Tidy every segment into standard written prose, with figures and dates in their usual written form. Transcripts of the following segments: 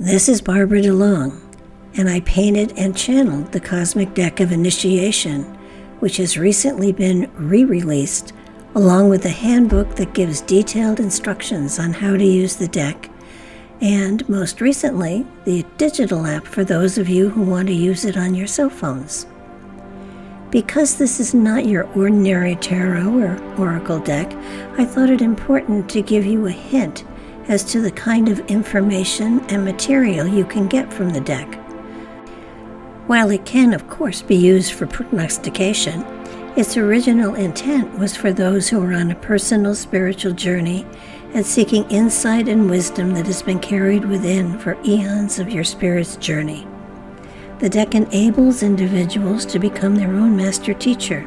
This is Barbara DeLong, and I painted and channeled the Cosmic Deck of Initiation, which has recently been re-released, along with a handbook that gives detailed instructions on how to use the deck, and most recently, the digital app for those of you who want to use it on your cell phones. Because this is not your ordinary tarot or oracle deck, I thought it important to give you a hint as to the kind of information and material you can get from the deck. While it can, of course, be used for prognostication, its original intent was for those who are on a personal spiritual journey and seeking insight and wisdom that has been carried within for eons of your spirit's journey. The deck enables individuals to become their own master teacher,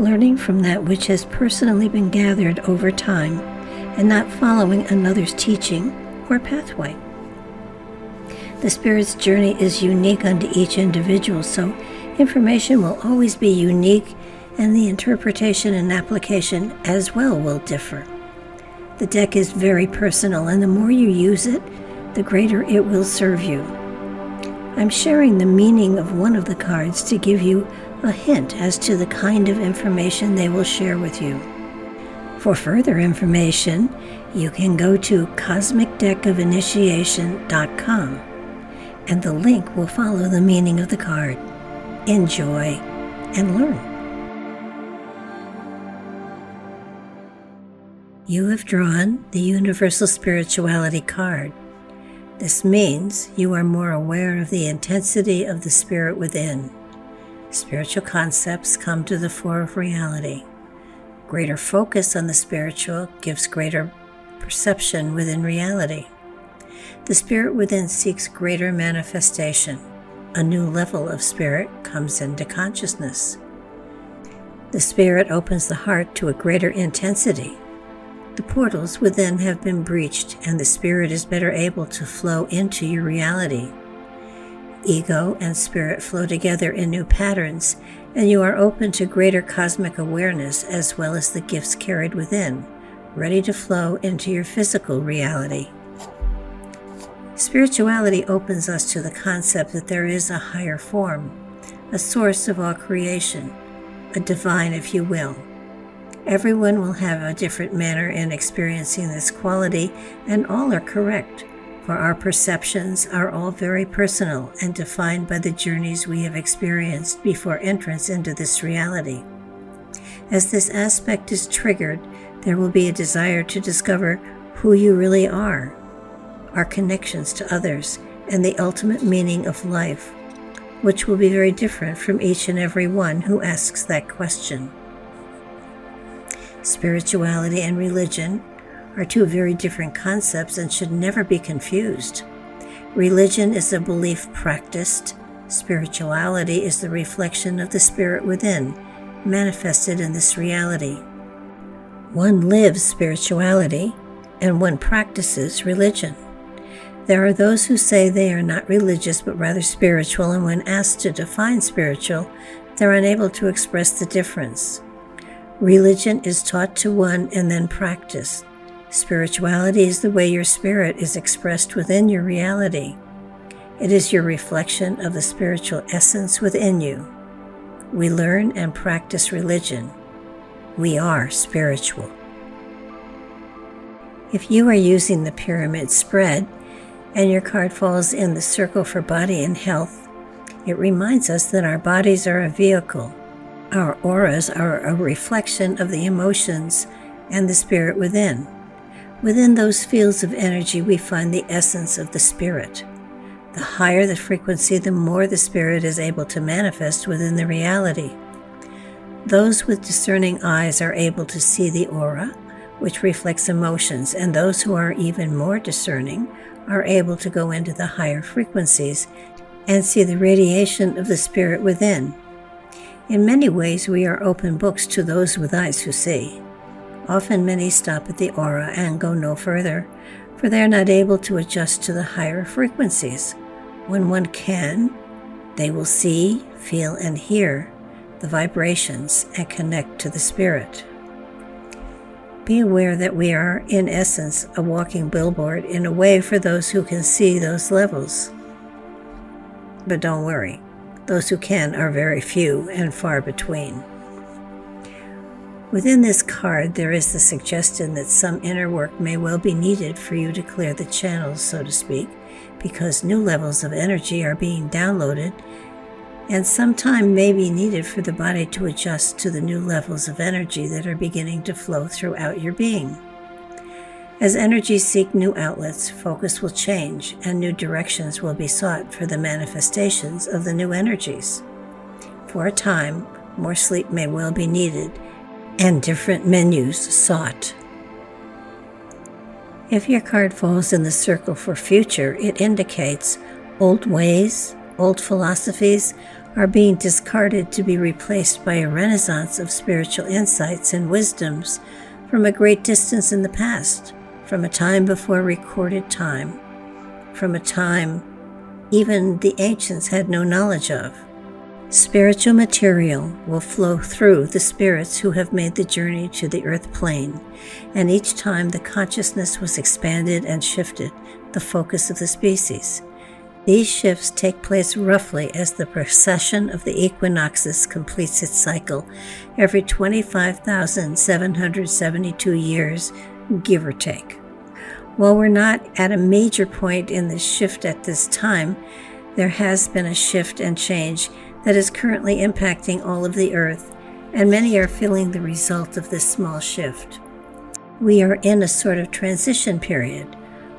learning from that which has personally been gathered over time and not following another's teaching or pathway. The spirit's journey is unique unto each individual, so information will always be unique, and the interpretation and application as well will differ. The deck is very personal, and the more you use it, the greater it will serve you. I'm sharing the meaning of one of the cards to give you a hint as to the kind of information they will share with you. For further information, you can go to cosmicdeckofinitiation.com, and the link will follow the meaning of the card. Enjoy and learn. You have drawn the Universal Spirituality card. This means you are more aware of the intensity of the spirit within. Spiritual concepts come to the fore of reality. Greater focus on the spiritual gives greater perception within reality. The spirit within seeks greater manifestation. A new level of spirit comes into consciousness. The spirit opens the heart to a greater intensity. The portals within have been breached, and the spirit is better able to flow into your reality. Ego and spirit flow together in new patterns, and you are open to greater cosmic awareness as well as the gifts carried within, ready to flow into your physical reality. Spirituality opens us to the concept that there is a higher form, a source of all creation, a divine, if you will. Everyone will have a different manner in experiencing this quality, and all are correct, for our perceptions are all very personal and defined by the journeys we have experienced before entrance into this reality. As this aspect is triggered, there will be a desire to discover who you really are, our connections to others, and the ultimate meaning of life, which will be very different from each and every one who asks that question. Spirituality and religion are two very different concepts and should never be confused. Religion is a belief practiced. Spirituality is the reflection of the spirit within, manifested in this reality. One lives spirituality, and one practices religion. There are those who say they are not religious but rather spiritual, and when asked to define spiritual, they're unable to express the difference. Religion is taught to one and then practiced. Spirituality is the way your spirit is expressed within your reality. It is your reflection of the spiritual essence within you. We learn and practice religion. We are spiritual. If you are using the pyramid spread and your card falls in the circle for body and health, it reminds us that our bodies are a vehicle. Our auras are a reflection of the emotions and the spirit within. Within those fields of energy, we find the essence of the spirit. The higher the frequency, the more the spirit is able to manifest within the reality. Those with discerning eyes are able to see the aura, which reflects emotions, and those who are even more discerning are able to go into the higher frequencies and see the radiation of the spirit within. In many ways, we are open books to those with eyes who see. Often many stop at the aura and go no further, for they are not able to adjust to the higher frequencies. When one can, they will see, feel, and hear the vibrations and connect to the spirit. Be aware that we are, in essence, a walking billboard in a way for those who can see those levels. But don't worry, those who can are very few and far between. Within this card, there is the suggestion that some inner work may well be needed for you to clear the channels, so to speak, because new levels of energy are being downloaded, and some time may be needed for the body to adjust to the new levels of energy that are beginning to flow throughout your being. As energies seek new outlets, focus will change, and new directions will be sought for the manifestations of the new energies. For a time, more sleep may well be needed, and different menus sought. If your card falls in the circle for future, it indicates old ways, old philosophies are being discarded to be replaced by a renaissance of spiritual insights and wisdoms from a great distance in the past, from a time before recorded time, from a time even the ancients had no knowledge of. Spiritual material will flow through the spirits who have made the journey to the earth plane, and each time the consciousness was expanded and shifted, the focus of the species. These shifts take place roughly as the precession of the equinoxes completes its cycle every 25,772 years, give or take. While we're not at a major point in the shift at this time, there has been a shift and change that is currently impacting all of the earth, and many are feeling the result of this small shift. We are in a sort of transition period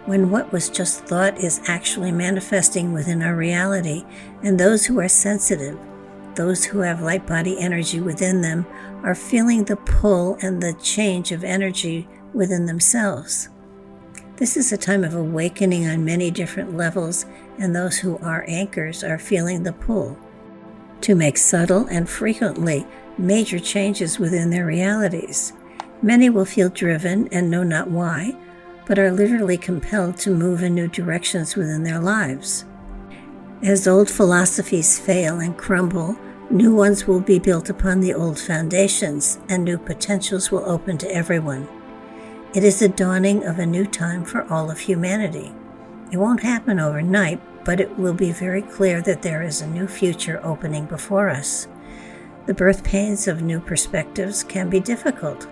when what was just thought is actually manifesting within our reality, and those who are sensitive, those who have light body energy within them, are feeling the pull and the change of energy within themselves. This is a time of awakening on many different levels, and those who are anchors are feeling the pull to make subtle and frequently major changes within their realities. Many will feel driven and know not why, but are literally compelled to move in new directions within their lives. As old philosophies fail and crumble, new ones will be built upon the old foundations, and new potentials will open to everyone. It is the dawning of a new time for all of humanity. It won't happen overnight, but it will be very clear that there is a new future opening before us. The birth pains of new perspectives can be difficult,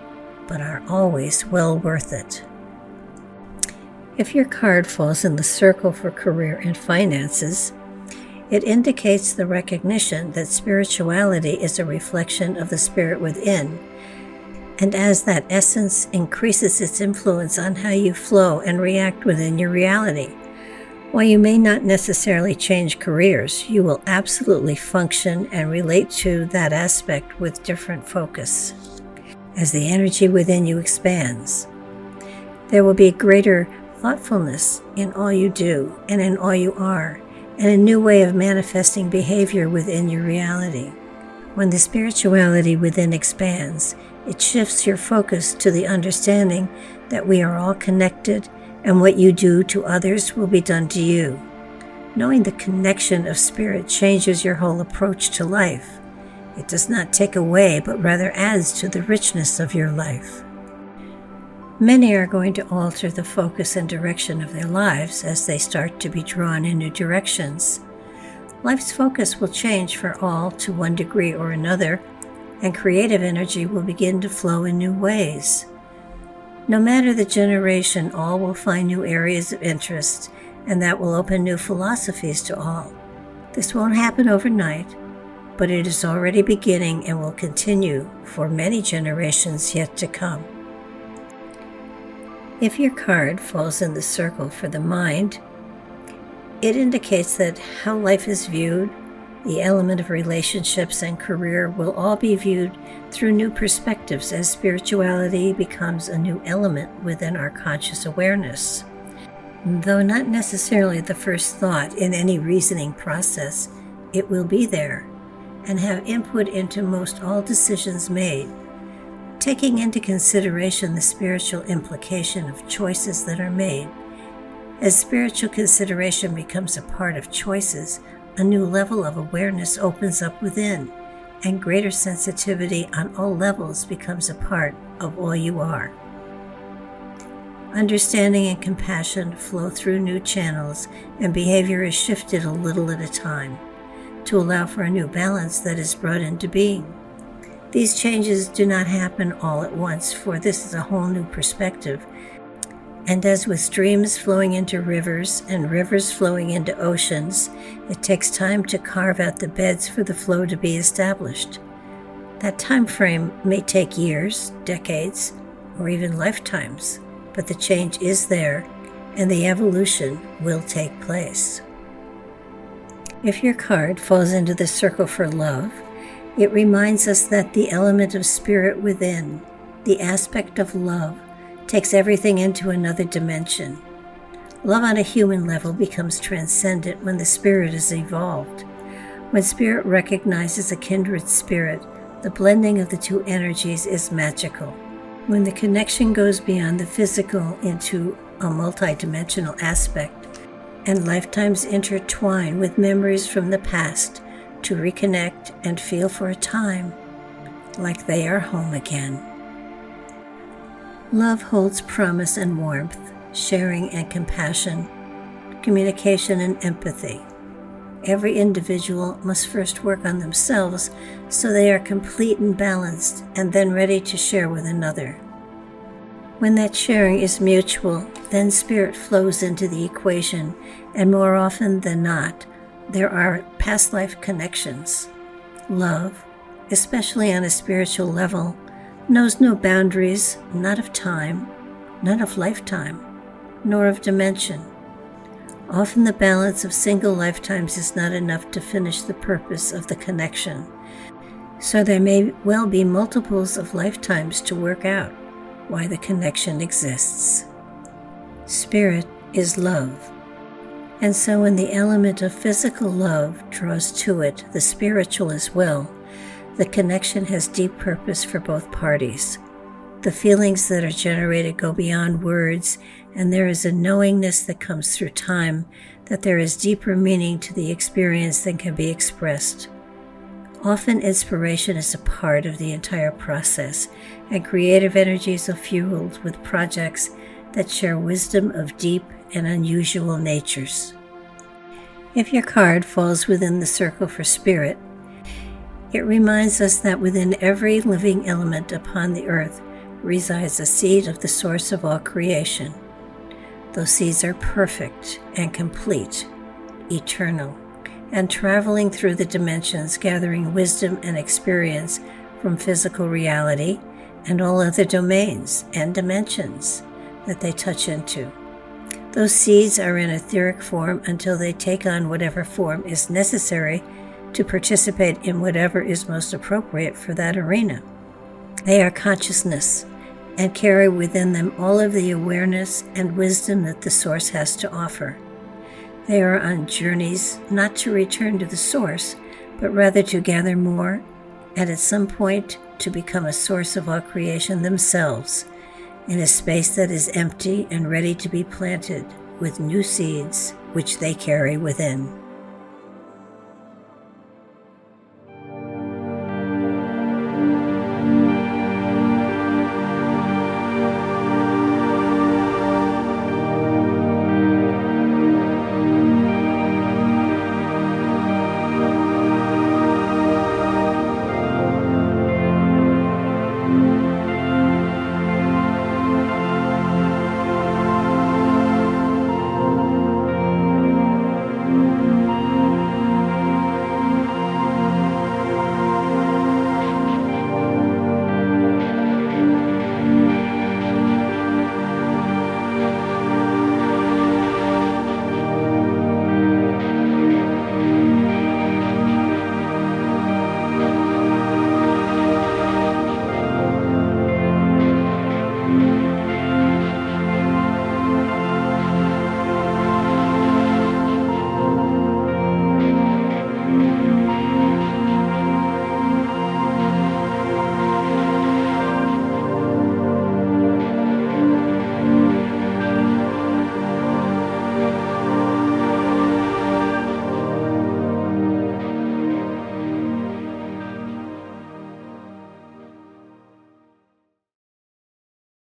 but are always well worth it. If your card falls in the circle for career and finances, it indicates the recognition that spirituality is a reflection of the spirit within, and as that essence increases its influence on how you flow and react within your reality. While you may not necessarily change careers, you will absolutely function and relate to that aspect with different focus. As the energy within you expands, there will be greater thoughtfulness in all you do and in all you are, and a new way of manifesting behavior within your reality. When the spirituality within expands, it shifts your focus to the understanding that we are all connected, and what you do to others will be done to you. Knowing the connection of spirit changes your whole approach to life. It does not take away, but rather adds to the richness of your life. Many are going to alter the focus and direction of their lives as they start to be drawn in new directions. Life's focus will change for all to one degree or another, and creative energy will begin to flow in new ways. No matter the generation, all will find new areas of interest, and that will open new philosophies to all. This won't happen overnight, but it is already beginning and will continue for many generations yet to come. If your card falls in the circle for the mind, it indicates that how life is viewed, the element of relationships and career will all be viewed through new perspectives as spirituality becomes a new element within our conscious awareness. Though not necessarily the first thought in any reasoning process, it will be there and have input into most all decisions made, taking into consideration the spiritual implication of choices that are made. As spiritual consideration becomes a part of choices, a new level of awareness opens up within, and greater sensitivity on all levels becomes a part of all you are. Understanding and compassion flow through new channels, and behavior is shifted a little at a time to allow for a new balance that is brought into being. These changes do not happen all at once, for this is a whole new perspective. And as with streams flowing into rivers and rivers flowing into oceans, it takes time to carve out the beds for the flow to be established. That time frame may take years, decades, or even lifetimes, but the change is there, and the evolution will take place. If your card falls into the circle for love, it reminds us that the element of spirit within, the aspect of love, takes everything into another dimension. Love on a human level becomes transcendent when the spirit is evolved. When spirit recognizes a kindred spirit, the blending of the two energies is magical. When the connection goes beyond the physical into a multidimensional aspect, and lifetimes intertwine with memories from the past to reconnect and feel for a time like they are home again. Love holds promise and warmth, sharing and compassion, communication and empathy. Every individual must first work on themselves so they are complete and balanced, and then ready to share with another. When that sharing is mutual, then spirit flows into the equation, and more often than not, there are past life connections. Love, especially on a spiritual level, knows no boundaries, not of time, not of lifetime, nor of dimension. Often the balance of single lifetimes is not enough to finish the purpose of the connection, so there may well be multiples of lifetimes to work out why the connection exists. Spirit is love, and so when the element of physical love draws to it the spiritual as well, the connection has deep purpose for both parties. The feelings that are generated go beyond words, and there is a knowingness that comes through time that there is deeper meaning to the experience than can be expressed. Often inspiration is a part of the entire process, and creative energies are fueled with projects that share wisdom of deep and unusual natures. If your card falls within the circle for spirit, it reminds us that within every living element upon the earth resides a seed of the source of all creation. Those seeds are perfect and complete, eternal, and traveling through the dimensions, gathering wisdom and experience from physical reality and all other domains and dimensions that they touch into. Those seeds are in etheric form until they take on whatever form is necessary to participate in whatever is most appropriate for that arena. They are consciousness and carry within them all of the awareness and wisdom that the source has to offer. They are on journeys not to return to the source, but rather to gather more, and at some point to become a source of all creation themselves, in a space that is empty and ready to be planted with new seeds which they carry within.